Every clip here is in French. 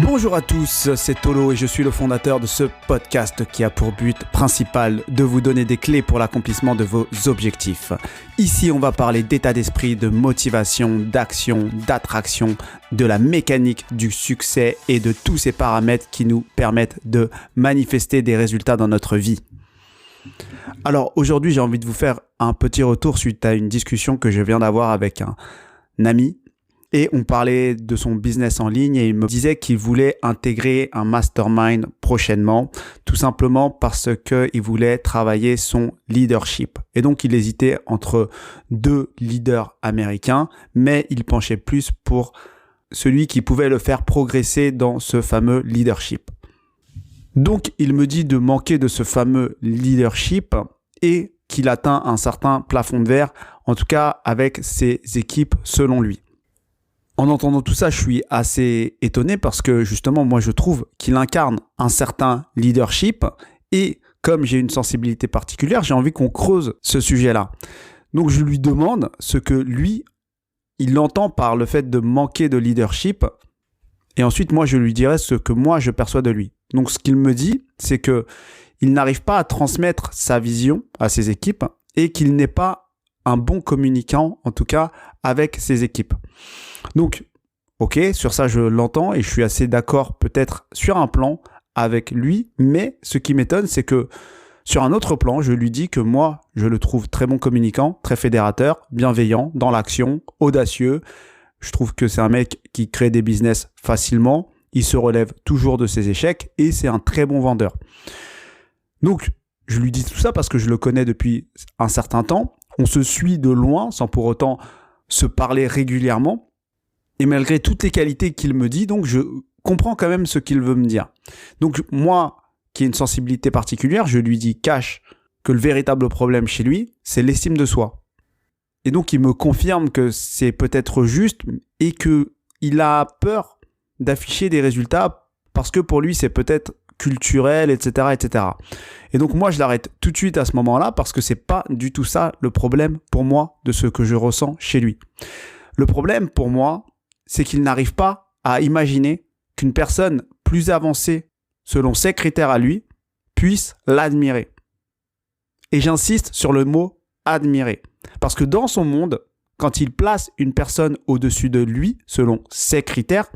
Bonjour à tous, c'est Tolo et je suis le fondateur de ce podcast qui a pour but principal de vous donner des clés pour l'accomplissement de vos objectifs. Ici, on va parler d'état d'esprit, de motivation, d'action, d'attraction, de la mécanique du succès et de tous ces paramètres qui nous permettent de manifester des résultats dans notre vie. Alors aujourd'hui, j'ai envie de vous faire un petit retour suite à une discussion que je viens d'avoir avec un ami. Et on parlait de son business en ligne et il me disait qu'il voulait intégrer un mastermind prochainement, tout simplement parce qu'il voulait travailler son leadership. Et donc, il hésitait entre deux leaders américains, mais il penchait plus pour celui qui pouvait le faire progresser dans ce fameux leadership. Donc, il me dit de manquer de ce fameux leadership et qu'il atteint un certain plafond de verre, en tout cas avec ses équipes selon lui. En entendant tout ça, je suis assez étonné parce que justement, moi, je trouve qu'il incarne un certain leadership et comme j'ai une sensibilité particulière, j'ai envie qu'on creuse ce sujet-là. Donc, je lui demande ce que lui, il entend par le fait de manquer de leadership et ensuite, moi, je lui dirai ce que moi, je perçois de lui. Donc, ce qu'il me dit, c'est que il n'arrive pas à transmettre sa vision à ses équipes et qu'il n'est pas un bon communicant, en tout cas, avec ses équipes. Donc, ok, sur ça, je l'entends et je suis assez d'accord peut-être sur un plan avec lui, mais ce qui m'étonne, c'est que sur un autre plan, je lui dis que moi, je le trouve très bon communicant, très fédérateur, bienveillant, dans l'action, audacieux. Je trouve que c'est un mec qui crée des business facilement, il se relève toujours de ses échecs et c'est un très bon vendeur. Donc, je lui dis tout ça parce que je le connais depuis un certain temps. On se suit de loin sans pour autant se parler régulièrement. Et malgré toutes les qualités qu'il me dit, donc je comprends quand même ce qu'il veut me dire. Donc moi, qui ai une sensibilité particulière, je lui dis cash que le véritable problème chez lui, c'est l'estime de soi. Et donc il me confirme que c'est peut-être juste et qu'il a peur d'afficher des résultats parce que pour lui, c'est peut-être culturel, etc., etc. Et donc moi, je l'arrête tout de suite à ce moment-là parce que c'est pas du tout ça le problème pour moi de ce que je ressens chez lui. Le problème pour moi, c'est qu'il n'arrive pas à imaginer qu'une personne plus avancée selon ses critères à lui puisse l'admirer. Et j'insiste sur le mot admirer. Parce que dans son monde, quand il place une personne au-dessus de lui selon ses critères,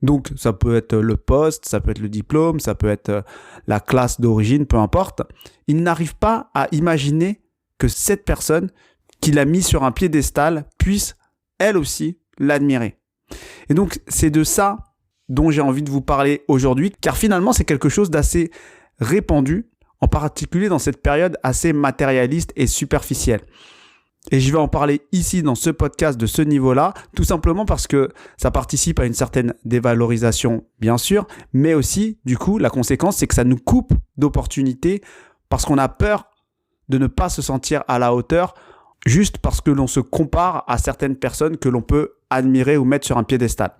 donc ça peut être le poste, ça peut être le diplôme, ça peut être la classe d'origine, peu importe, il n'arrive pas à imaginer que cette personne qu'il a mis sur un piédestal puisse elle aussi l'admirer. Et donc, c'est de ça dont j'ai envie de vous parler aujourd'hui, car finalement, c'est quelque chose d'assez répandu, en particulier dans cette période assez matérialiste et superficielle. Et je vais en parler ici dans ce podcast de ce niveau-là, tout simplement parce que ça participe à une certaine dévalorisation, bien sûr, mais aussi, du coup, la conséquence, c'est que ça nous coupe d'opportunités parce qu'on a peur de ne pas se sentir à la hauteur juste parce que l'on se compare à certaines personnes que l'on peut admirer ou mettre sur un piédestal.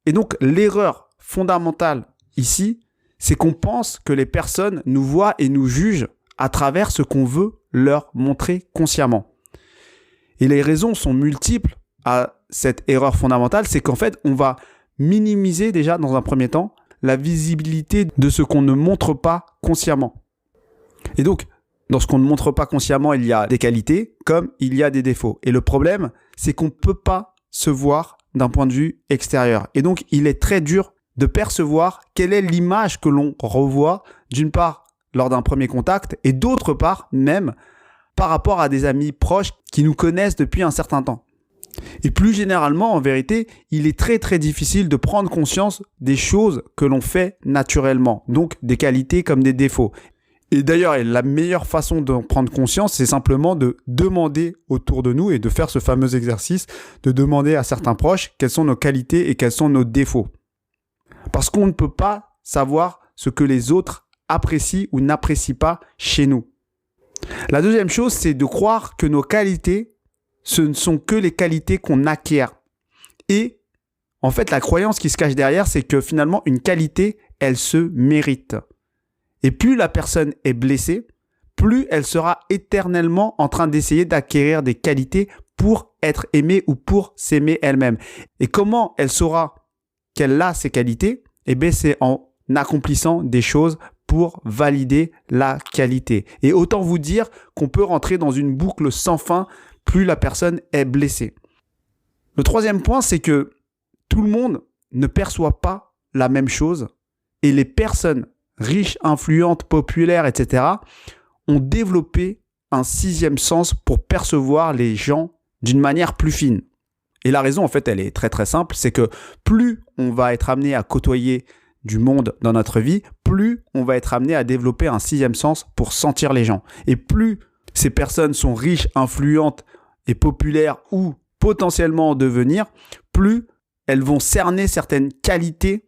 Et donc, l'erreur fondamentale ici, c'est qu'on pense que les personnes nous voient et nous jugent à travers ce qu'on veut leur montrer consciemment. Et les raisons sont multiples à cette erreur fondamentale, c'est qu'en fait, on va minimiser déjà dans un premier temps la visibilité de ce qu'on ne montre pas consciemment. Et donc, dans ce qu'on ne montre pas consciemment, il y a des qualités comme il y a des défauts. Et le problème, c'est qu'on ne peut pas se voir d'un point de vue extérieur. Et donc, il est très dur de percevoir quelle est l'image que l'on revoit, d'une part, lors d'un premier contact, et d'autre part, même par rapport à des amis proches qui nous connaissent depuis un certain temps. Et plus généralement, en vérité, il est très très difficile de prendre conscience des choses que l'on fait naturellement, donc des qualités comme des défauts. Et d'ailleurs, la meilleure façon d'en prendre conscience, c'est simplement de demander autour de nous et de faire ce fameux exercice de demander à certains proches quelles sont nos qualités et quels sont nos défauts. Parce qu'on ne peut pas savoir ce que les autres apprécient ou n'apprécient pas chez nous. La deuxième chose, c'est de croire que nos qualités, ce ne sont que les qualités qu'on acquiert. Et en fait, la croyance qui se cache derrière, c'est que finalement, une qualité, elle se mérite. Et plus la personne est blessée, plus elle sera éternellement en train d'essayer d'acquérir des qualités pour être aimée ou pour s'aimer elle-même. Et comment elle saura qu'elle a ces qualités, c'est en accomplissant des choses pour valider la qualité. Et autant vous dire qu'on peut rentrer dans une boucle sans fin plus la personne est blessée. Le troisième point, c'est que tout le monde ne perçoit pas la même chose et les personnes riches, influentes, populaires, etc. ont développé un sixième sens pour percevoir les gens d'une manière plus fine. Et la raison, en fait, elle est très très simple, c'est que plus on va être amené à côtoyer du monde dans notre vie, plus on va être amené à développer un sixième sens pour sentir les gens. Et plus ces personnes sont riches, influentes et populaires ou potentiellement en devenir, plus elles vont cerner certaines qualités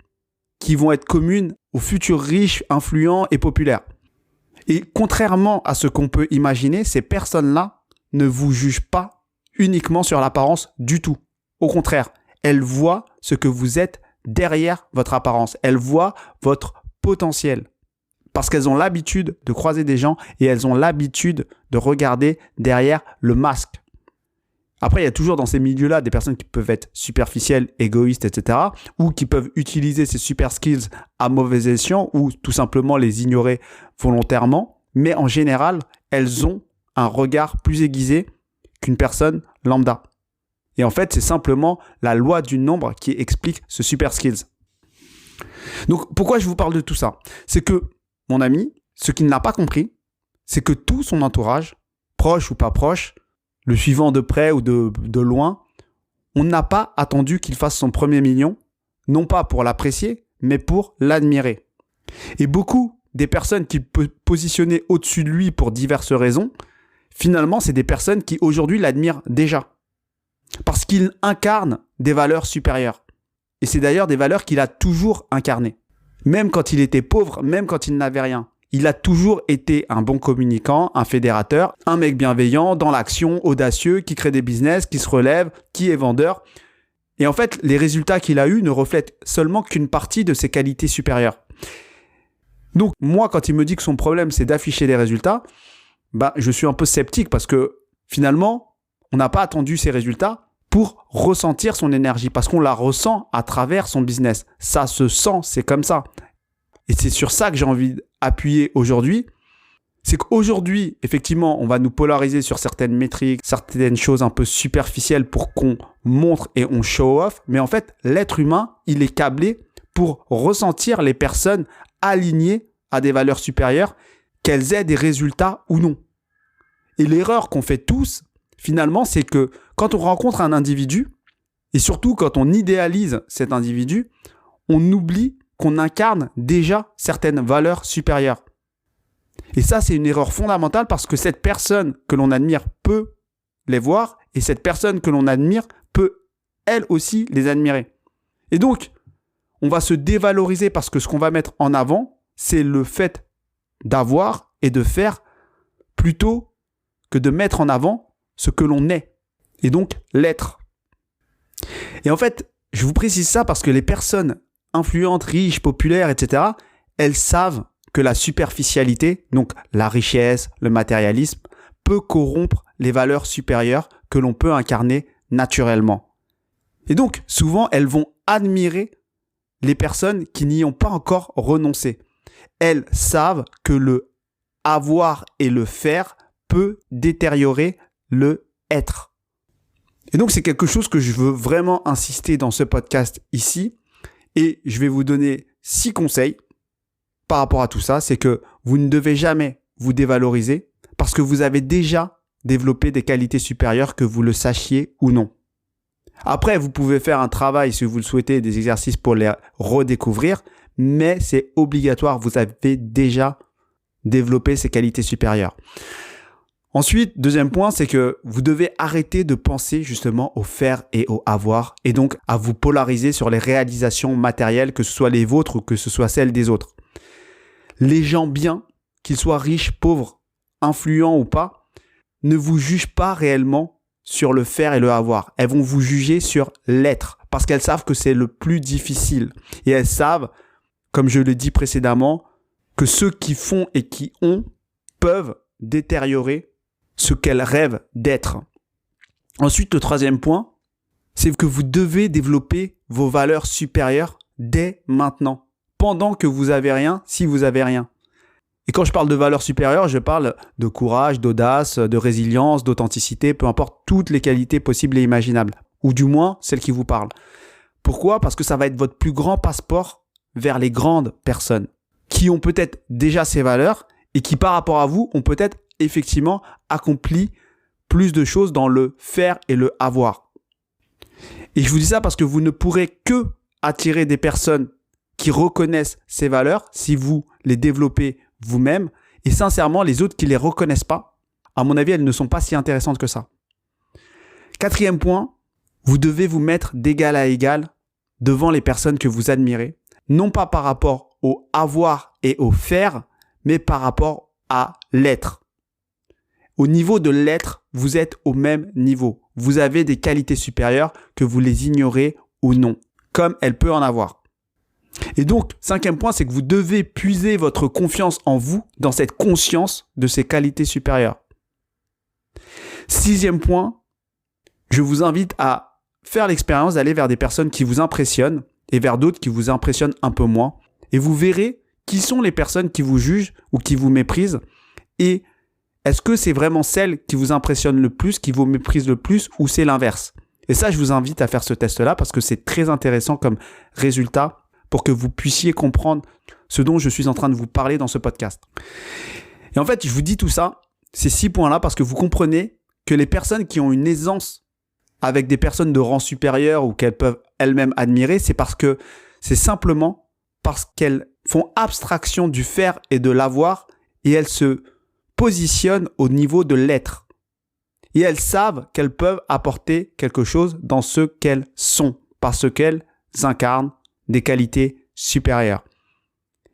qui vont être communes aux futurs riches, influents et populaires. Et contrairement à ce qu'on peut imaginer, ces personnes-là ne vous jugent pas uniquement sur l'apparence du tout. Au contraire, elles voient ce que vous êtes derrière votre apparence. Elles voient votre potentiel. Parce qu'elles ont l'habitude de croiser des gens et elles ont l'habitude de regarder derrière le masque. Après, il y a toujours dans ces milieux-là des personnes qui peuvent être superficielles, égoïstes, etc. ou qui peuvent utiliser ces super skills à mauvais escient ou tout simplement les ignorer volontairement. Mais en général, elles ont un regard plus aiguisé qu'une personne lambda. Et en fait, c'est simplement la loi du nombre qui explique ce super skills. Donc, pourquoi je vous parle de tout ça? C'est que, mon ami, ce qu'il n'a pas compris, c'est que tout son entourage, proche ou pas proche, le suivant de près ou de loin, on n'a pas attendu qu'il fasse son premier million, non pas pour l'apprécier, mais pour l'admirer. Et beaucoup des personnes qu'il peut positionner au-dessus de lui pour diverses raisons, finalement, c'est des personnes qui aujourd'hui l'admirent déjà. Parce qu'il incarne des valeurs supérieures. Et c'est d'ailleurs des valeurs qu'il a toujours incarnées. Même quand il était pauvre, même quand il n'avait rien. Il a toujours été un bon communicant, un fédérateur, un mec bienveillant, dans l'action, audacieux, qui crée des business, qui se relève, qui est vendeur. Et en fait, les résultats qu'il a eus ne reflètent seulement qu'une partie de ses qualités supérieures. Donc, moi, quand il me dit que son problème, c'est d'afficher des résultats, je suis un peu sceptique parce que finalement, on n'a pas attendu ces résultats pour ressentir son énergie parce qu'on la ressent à travers son business. Ça se sent, c'est comme ça. Et c'est sur ça que j'ai envie d'appuyer aujourd'hui. C'est qu'aujourd'hui, effectivement, on va nous polariser sur certaines métriques, certaines choses un peu superficielles pour qu'on montre et on show off. Mais en fait, l'être humain, il est câblé pour ressentir les personnes alignées à des valeurs supérieures, qu'elles aient des résultats ou non. Et l'erreur qu'on fait tous, finalement, c'est que quand on rencontre un individu, et surtout quand on idéalise cet individu, on oublie qu'on incarne déjà certaines valeurs supérieures. Et ça, c'est une erreur fondamentale parce que cette personne que l'on admire peut les voir et cette personne que l'on admire peut, elle aussi, les admirer. Et donc, on va se dévaloriser parce que ce qu'on va mettre en avant, c'est le fait d'avoir et de faire plutôt que de mettre en avant ce que l'on est, et donc l'être. Et en fait, je vous précise ça parce que les personnes influentes, riches, populaires, etc., elles savent que la superficialité, donc la richesse, le matérialisme, peut corrompre les valeurs supérieures que l'on peut incarner naturellement. Et donc, souvent, elles vont admirer les personnes qui n'y ont pas encore renoncé. Elles savent que le avoir et le faire peut détériorer le être. Et donc, c'est quelque chose que je veux vraiment insister dans ce podcast ici. Et je vais vous donner 6 conseils par rapport à tout ça. C'est que vous ne devez jamais vous dévaloriser parce que vous avez déjà développé des qualités supérieures, que vous le sachiez ou non. Après, vous pouvez faire un travail, si vous le souhaitez, des exercices pour les redécouvrir, mais c'est obligatoire. Vous avez déjà développé ces qualités supérieures. Ensuite, deuxième point, c'est que vous devez arrêter de penser justement au faire et au avoir et donc à vous polariser sur les réalisations matérielles, que ce soit les vôtres ou que ce soit celles des autres. Les gens bien, qu'ils soient riches, pauvres, influents ou pas, ne vous jugent pas réellement sur le faire et le avoir. Elles vont vous juger sur l'être parce qu'elles savent que c'est le plus difficile. Et elles savent, comme je l'ai dit précédemment, que ceux qui font et qui ont peuvent détériorer ce qu'elles rêvent d'être. Ensuite, le troisième point, c'est que vous devez développer vos valeurs supérieures dès maintenant, pendant que vous avez rien, si vous avez rien. Et quand je parle de valeurs supérieures, je parle de courage, d'audace, de résilience, d'authenticité, peu importe toutes les qualités possibles et imaginables, ou du moins celles qui vous parlent. Pourquoi ? Parce que ça va être votre plus grand passeport vers les grandes personnes qui ont peut-être déjà ces valeurs et qui par rapport à vous ont peut-être effectivement accompli plus de choses dans le faire et le avoir. Et je vous dis ça parce que vous ne pourrez que attirer des personnes qui reconnaissent ces valeurs si vous les développez vous-même. Et sincèrement, les autres qui ne les reconnaissent pas, à mon avis, elles ne sont pas si intéressantes que ça. 4e point, vous devez vous mettre d'égal à égal devant les personnes que vous admirez. Non pas par rapport au avoir et au faire, mais par rapport à l'être. Au niveau de l'être, vous êtes au même niveau. Vous avez des qualités supérieures que vous les ignorez ou non, comme elle peut en avoir. Et donc, 5e point, c'est que vous devez puiser votre confiance en vous dans cette conscience de ces qualités supérieures. 6e point, je vous invite à faire l'expérience d'aller vers des personnes qui vous impressionnent et vers d'autres qui vous impressionnent un peu moins. Et vous verrez qui sont les personnes qui vous jugent ou qui vous méprisent et est-ce que c'est vraiment celles qui vous impressionnent le plus, qui vous méprisent le plus ou c'est l'inverse? Et ça, je vous invite à faire ce test-là parce que c'est très intéressant comme résultat pour que vous puissiez comprendre ce dont je suis en train de vous parler dans ce podcast. Et en fait, je vous dis tout ça, ces 6 points-là, parce que vous comprenez que les personnes qui ont une aisance avec des personnes de rang supérieur ou qu'elles peuvent elles-mêmes admirer, c'est simplement parce qu'elles font abstraction du faire et de l'avoir et elles se positionnent au niveau de l'être. Et elles savent qu'elles peuvent apporter quelque chose dans ce qu'elles sont, parce qu'elles incarnent des qualités supérieures.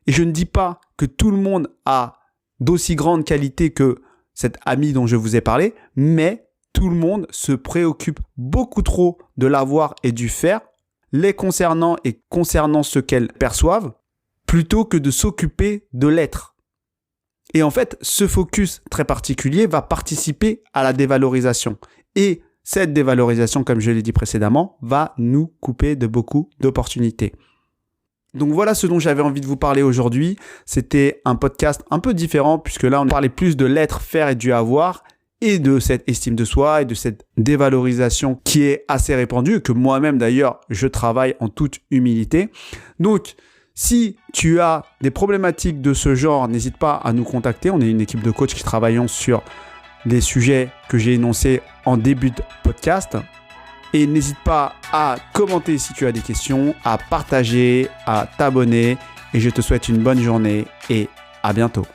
Et je ne dis pas que tout le monde a d'aussi grandes qualités que cet ami dont je vous ai parlé, mais tout le monde se préoccupe beaucoup trop de l'avoir et du faire, les concernant et concernant ce qu'elles perçoivent, plutôt que de s'occuper de l'être. Et en fait, ce focus très particulier va participer à la dévalorisation. Et cette dévalorisation, comme je l'ai dit précédemment, va nous couper de beaucoup d'opportunités. Donc voilà ce dont j'avais envie de vous parler aujourd'hui. C'était un podcast un peu différent puisque là, on parlait plus de l'être, faire et du avoir et de cette estime de soi et de cette dévalorisation qui est assez répandue et que moi-même d'ailleurs, je travaille en toute humilité. Donc, si tu as des problématiques de ce genre, n'hésite pas à nous contacter. On est une équipe de coachs qui travaillons sur des sujets que j'ai énoncés en début de podcast. Et n'hésite pas à commenter si tu as des questions, à partager, à t'abonner. Et je te souhaite une bonne journée et à bientôt.